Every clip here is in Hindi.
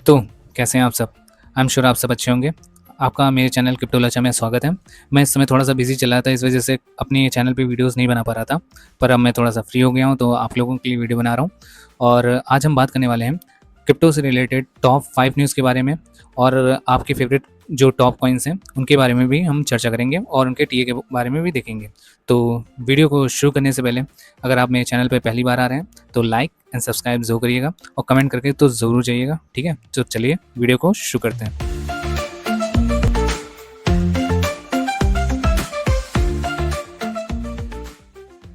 तो कैसे हैं आप सब? आई एम श्योर आप सब अच्छे होंगे। आपका मेरे चैनल क्रिप्टो लचा में स्वागत है। मैं इस समय थोड़ा-सा बिज़ी चल रहा था, इस वजह से अपने चैनल पे वीडियोज़ नहीं बना पा रहा था। पर अब मैं थोड़ा-सा फ्री हो गया हूँ, तो आप लोगों के लिए वीडियो बना रहा हूँ। और आज हम बात करने वाले हैं क्रिप्टो से रिलेटेड टॉप 5 न्यूज़ के बारे में, और आपके फ़ेवरेट जो टॉप कॉइन्स हैं, उनके बारे में भी हम चर्चा करेंगे और उनके टीए के बारे में भी देखेंगे। तो वीडियो को शुरू करने से पहले अगर आप मेरे चैनल पे पहली बार आ रहे हैं, तो लाइक एंड सब्सक्राइब ज़रूर करिएगा और कमेंट करके तो ज़रूर जाइएगा, ठीक है? तो चलिए वीडियो को शुरू करते हैं।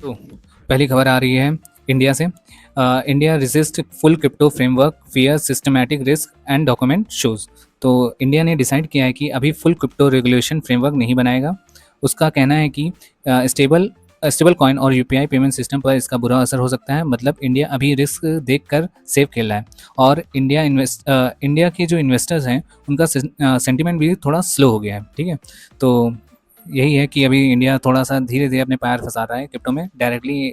तो पहली खबर आ रही है इंडिया से। India resist full crypto framework fear systematic risk and document shows. तो इंडिया ने डिसाइड किया है कि अभी फुल क्रिप्टो रेगुलेशन फ्रेमवर्क नहीं बनाएगा। उसका कहना है कि स्टेबल कॉइन और यूपीआई पेमेंट सिस्टम पर इसका बुरा असर हो सकता है। मतलब इंडिया अभी रिस्क देखकर सेफ खेल रहा है, और इंडिया के जो इन्वेस्टर्स हैं उनका सेंटिमेंट भी थोड़ा स्लो हो गया है, ठीक है? तो यही है कि अभी इंडिया थोड़ा-सा धीरे-धीरे अपने पैर फँसा रहा है क्रिप्टो में, डायरेक्टली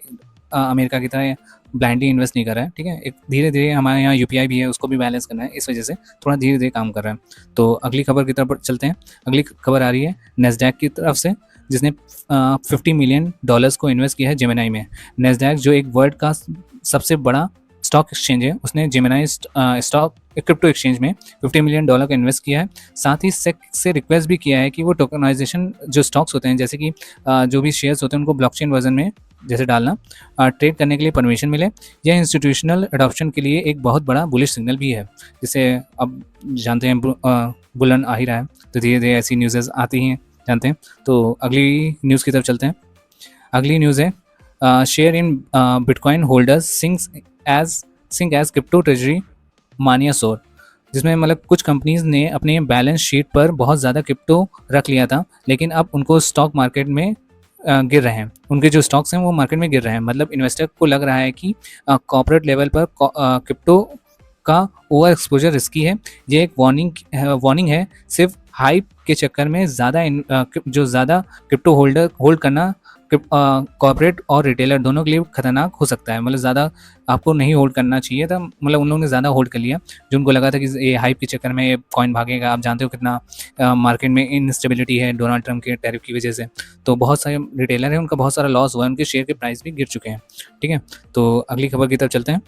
अमेरिका की तरह ब्लाइंडली इन्वेस्ट नहीं कर रहा है, ठीक है? एक धीरे-धीरे हमारे यहाँ यूपीआई भी है, उसको भी बैलेंस करना है, इस वजह से थोड़ा धीरे-धीरे काम कर रहा है। तो अगली खबर की तरफ चलते हैं। अगली खबर आ रही है नैस्डैक की तरफ से, जिसने $50 मिलियन को इन्वेस्ट किया है जेमिनी में। नैस्डैक जो एक वर्ल्ड का सबसे बड़ा स्टॉक एक्सचेंज है, उसने जेमिनी स्टॉक क्रिप्टो एक्सचेंज में $50 मिलियन का इन्वेस्ट किया है। साथ ही सेक से रिक्वेस्ट भी किया है कि वो टोकनाइजेशन जो स्टॉक्स होते हैं, जैसे कि जो भी शेयर्स होते हैं उनको ब्लॉकचेन वर्जन में जैसे डालना, ट्रेड करने के लिए परमिशन मिले। यह इंस्टीट्यूशनल अडॉप्शन के लिए एक बहुत बड़ा बुलिश सिग्नल भी है। जैसे अब जानते हैं बुलन आ ही रहा है, तो धीरे धीरे ऐसी न्यूज़ आती ही हैं, जानते हैं। तो अगली न्यूज़ की तरफ चलते हैं। अगली न्यूज़ है share in bitcoin holders sink as crypto treasury mania sour. जिसमें मतलब कुछ कंपनीज ने अपने बैलेंस शीट पर बहुत ज़्यादा क्रिप्टो रख लिया था, लेकिन अब उनको स्टॉक मार्केट में गिर रहे हैं। उनके जो स्टॉक्स हैं वो मार्केट में गिर रहे हैं। मतलब इन्वेस्टर को लग रहा है कि कॉर्पोरेट लेवल पर क्रिप्टो का ओवर एक्सपोजर रिस्की है। ये एक वार्निंग है। सिर्फ हाइप के चक्कर में जो ज़्यादा क्रिप्टो होल्ड करना कॉर्पोरेट और रिटेलर दोनों के लिए खतरनाक हो सकता है। मतलब ज़्यादा आपको नहीं होल्ड करना चाहिए था। मतलब उन लोगों ने ज़्यादा होल्ड कर लिया, जो उनको लगा था कि ये हाइप के चक्कर में ये कॉइन भागेगा। आप जानते हो कितना मार्केट में इनस्टेबिलिटी है डोनाल्ड ट्रम्प के टैरिफ की वजह से। तो बहुत सारे रिटेलर हैं, उनका बहुत सारा लॉस हुआ है, उनके शेयर के प्राइस भी गिर चुके हैं, ठीक है? तो अगली खबर की तरफ चलते हैं।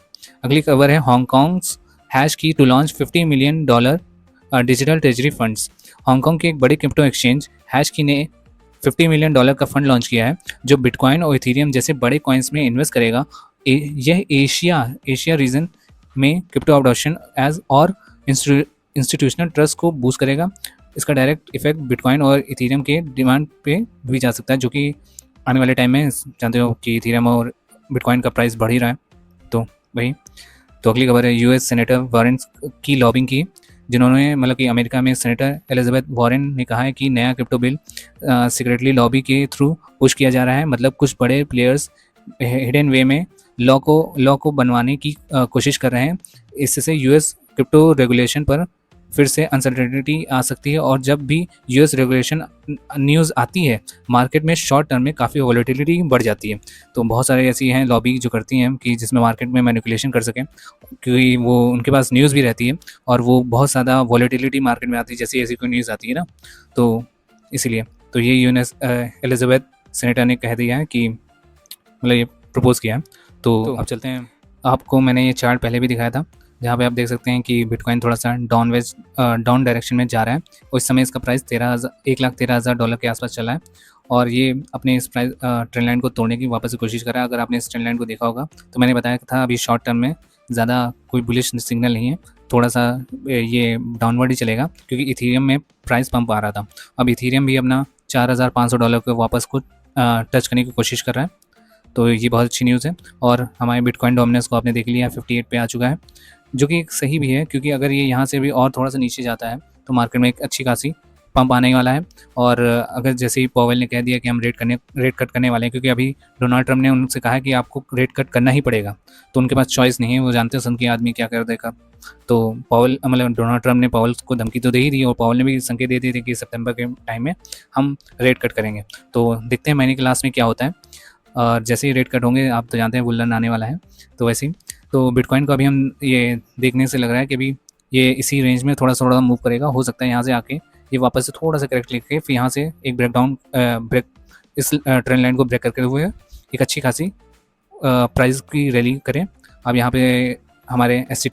अगली खबर है Hong Kong's HashKey to launch $50 million digital treasury funds. Hong Kong की एक बड़ी क्रिप्टो एक्सचेंज हैश की ने $50 मिलियन का फंड लॉन्च किया है, जो बिटकॉइन और इथेरियम जैसे बड़े कॉइन्स में इन्वेस्ट करेगा। यह एशिया रीजन में क्रिप्टो अडॉप्शन एज और इंस्टीट्यूशनल ट्रस्ट को बूस्ट करेगा। इसका डायरेक्ट इफेक्ट बिटकॉइन और इथेरियम के डिमांड पे भी जा सकता है, जो कि आने वाले टाइम में जानते हो कि इथेरियम और बिटकॉइन का प्राइस बढ़ ही रहा है। तो वही। तो अगली खबर है यूएस सेनेटर वारेन की लॉबिंग की, जिन्होंने मतलब कि अमेरिका में सेनेटर एलिजाबेथ वारेन ने कहा है कि नया क्रिप्टो बिल सीक्रेटली लॉबी के थ्रू पुश किया जा रहा है। मतलब कुछ बड़े प्लेयर्स हिडन वे में लॉ को बनवाने की कोशिश कर रहे हैं। इससे यूएस क्रिप्टो रेगुलेशन पर फिर से अनसर्टेनिटी आ सकती है, और जब भी यूएस रेगुलेशन न्यूज़ आती है, मार्केट में शॉर्ट टर्म में काफ़ी वॉलेटिलिटी बढ़ जाती है। तो बहुत सारे ऐसी हैं लॉबी जो करती हैं कि जिसमें मार्केट में मैनिपुलेशन कर सकें, क्योंकि वो उनके पास न्यूज़ भी रहती है और वो बहुत ज़्यादा वॉलेटिलिटी मार्केट में आती है, जैसी ऐसी कोई न्यूज़ आती है ना। तो इसीलिए तो ये एलिजाबेथ सेनेटर ने कह दिया है कि मतलब ये प्रपोज़ किया है। तो अब चलते हैं। आपको मैंने ये चार्ट पहले भी दिखाया था, जहाँ पे आप देख सकते हैं कि बिटकॉइन थोड़ा सा डाउन डायरेक्शन में जा रहा है। और इस समय इसका प्राइस $1,13,000 के आसपास चला है, और ये अपने इस प्राइस ट्रेंड लाइन को तोड़ने की वापस से कोशिश कर रहा है। अगर आपने इस ट्रेंड लाइन को देखा होगा तो मैंने बताया था अभी शॉर्ट टर्म में ज़्यादा कोई बुलिश सिग्नल नहीं है, थोड़ा सा ये डाउनवर्ड ही चलेगा, क्योंकि इथेरियम में प्राइस पंप आ रहा था। अब इथेरियम भी अपना $4,500 को वापस को टच करने की कोशिश कर रहा है। तो ये बहुत अच्छी न्यूज़ है। और हमारे बिटकॉइन डोमिनेंस को आपने देख लिया, 58 पे आ चुका है, जो कि सही भी है, क्योंकि अगर ये यहाँ से भी और थोड़ा सा नीचे जाता है तो मार्केट में एक अच्छी खासी पंप आने वाला है। और अगर जैसे ही पॉवेल ने कह दिया कि हम रेट कट करने वाले हैं, क्योंकि अभी डोनाल्ड ट्रम्प ने उनसे कहा है कि आपको रेट कट करना ही पड़ेगा, तो उनके पास चॉइस नहीं है। वो जानते हैं संघीय आदमी क्या कर देगा। तो पॉवेल मतलब डोनाल्ड ट्रम्प ने पॉवेल को धमकी तो दे ही दी, और पॉवेल ने भी संकेत दे दिए थे कि सितंबर के टाइम में हम रेट कट करेंगे। तो देखते हैं महीने के लास्ट में क्या होता है। और जैसे ही रेट कट होंगे, आप तो जानते हैं बुलन आने वाला है, तो वैसे ही तो बिटकॉइन को अभी हम ये देखने से लग रहा है कि अभी ये इसी रेंज में थोड़ा थोड़ा मूव करेगा। हो सकता है यहाँ से आके ये वापस से थोड़ा सा करेक्ट लेके फिर यहाँ से एक ब्रेक इस ट्रेंड लाइन को ब्रेक करके हुए एक अच्छी खासी प्राइस की रैली करें। अब यहाँ पे हमारे एस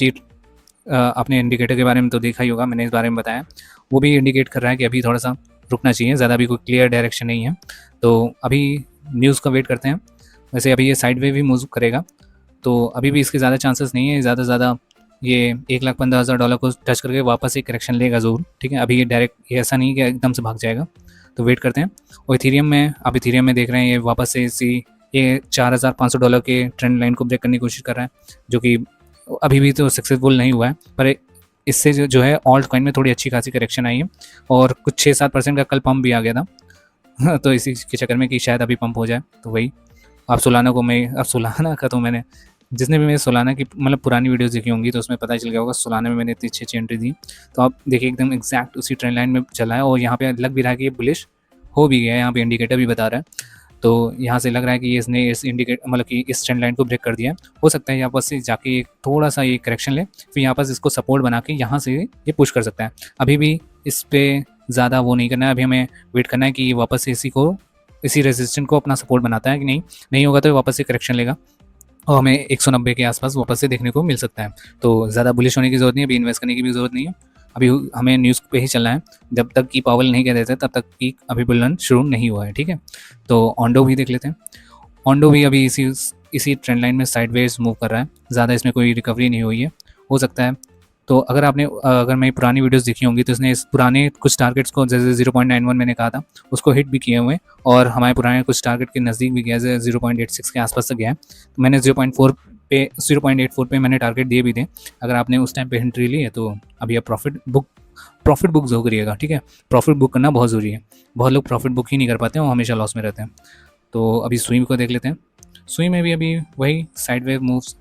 आपने इंडिकेटर के बारे में तो देखा ही होगा, मैंने इस बारे में बताया, वो भी इंडिकेट कर रहा है कि अभी थोड़ा सा रुकना चाहिए, ज़्यादा अभी कोई क्लियर डायरेक्शन नहीं है। तो अभी न्यूज़ का वेट करते हैं। वैसे अभी ये साइड भी मूव करेगा, तो अभी भी इसके ज़्यादा चांसेस नहीं है। ज़्यादा से ज़्यादा ये $1,15,000 को टच करके वापस एक करेक्शन लेगा ज़रूर, ठीक है। अभी ये डायरेक्ट ये ऐसा नहीं कि एकदम से भाग जाएगा, तो वेट करते हैं। और इथीरियम में देख रहे हैं ये वापस से ये $4,500 के ट्रेंड लाइन को ब्रेक करने की कोशिश कर रहा है, जो कि अभी भी तो सक्सेसफुल नहीं हुआ है। पर इससे जो है ऑल्ट कॉइन में थोड़ी अच्छी खासी करेक्शन आई है और कुछ 6-7% का कल पंप भी आ गया था तो इसी के चक्कर में कि शायद अभी पंप हो जाए। तो वही अब सोलाना का तो मैंने, जिसने भी मेरे सोलाना की मतलब पुरानी वीडियोस देखी होंगी तो उसमें पता चल गया होगा सोलाना में मैंने इतनी अच्छी एंट्री दी। तो आप देखिए एकदम एग्जैक्ट उसी ट्रेंड लाइन में चला है और यहाँ पे लग भी रहा है कि ये बुलिश हो भी गया है, यहाँ पे इंडिकेटर भी बता रहा है। तो यहाँ से लग रहा है कि इसने इस मतलब कि इस ट्रेंड लाइन को ब्रेक कर दिया है। हो सकता है यहाँ पर से जाके एक थोड़ा सा ये करेक्शन ले, फिर यहाँ पर इसको सपोर्ट बना के यहाँ से ये पुश कर सकता है। अभी भी इस पर ज़्यादा वो नहीं करना है, अभी हमें वेट करना है कि ये वापस से इसी रेजिस्टेंट को अपना सपोर्ट बनाता है कि नहीं होगा तो वापस से करेक्शन लेगा और हमें 190 के आसपास वापस से देखने को मिल सकता है। तो ज़्यादा बुलिश होने की ज़रूरत नहीं है, अभी इन्वेस्ट करने की भी ज़रूरत नहीं है। अभी हमें न्यूज़ पे ही चलना है, जब तक कि पावल नहीं कह देते तब तक कि अभी बुल शुरू नहीं हुआ है, ठीक है। तो ऑन्डो भी देख लेते हैं। ऑन्डो भी अभी इसी ट्रेंड लाइन में साइडवेज मूव कर रहा है, ज़्यादा इसमें कोई रिकवरी नहीं हुई है। हो सकता है तो अगर मैं पुरानी वीडियोस देखी होंगी तो इसने इस पुराने कुछ टारगेट्स को, जैसे 0.91 मैंने कहा था, उसको हिट भी किए हुए हैं और हमारे पुराने कुछ टारगेट के नज़दीक भी गया है, 0.86 के आसपास तक गया है। तो मैंने 0.84 पे मैंने टारगेट दिए भी थे। अगर आपने उस टाइम पे एंट्री ली है तो अभी आप प्रॉफिट बुक जो करिएगा, ठीक है। प्रॉफिट बुक करना बहुत ज़रूरी है, बहुत लोग प्रॉफिट बुक ही नहीं कर पाते हैं, वो हमेशा लॉस में रहते हैं। तो अभी स्विंग को देख लेते हैं। स्विंग में भी अभी वही साइड वेव मूव्स,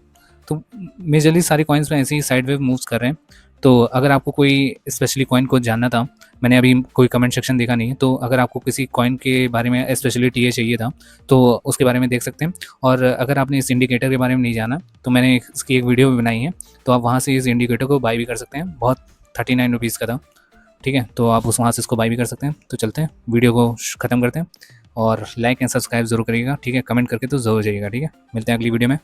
तो मेजरली सारे कॉइन्स में ऐसे ही साइड वेव मूव्स कर रहे हैं। तो अगर आपको कोई स्पेशली कॉइन को जानना था, मैंने अभी कोई कमेंट सेक्शन देखा नहीं, तो अगर आपको किसी कॉइन के बारे में स्पेशली टीए चाहिए था तो उसके बारे में देख सकते हैं। और अगर आपने इस इंडिकेटर के बारे में नहीं जाना तो मैंने इसकी एक वीडियो भी बनाई है, तो आप वहाँ से इस इंडिकेटर को बाय भी कर सकते हैं। बहुत 39 रुपीज़ का था, ठीक है। तो आप वहाँ से इसको बाय भी कर सकते हैं। तो चलते हैं, वीडियो को ख़त्म करते हैं और लाइक एंड सब्सक्राइब जरूर करिएगा, ठीक है। कमेंट करके तो जरूर जाइएगा, ठीक है। मिलते हैं अगली वीडियो में।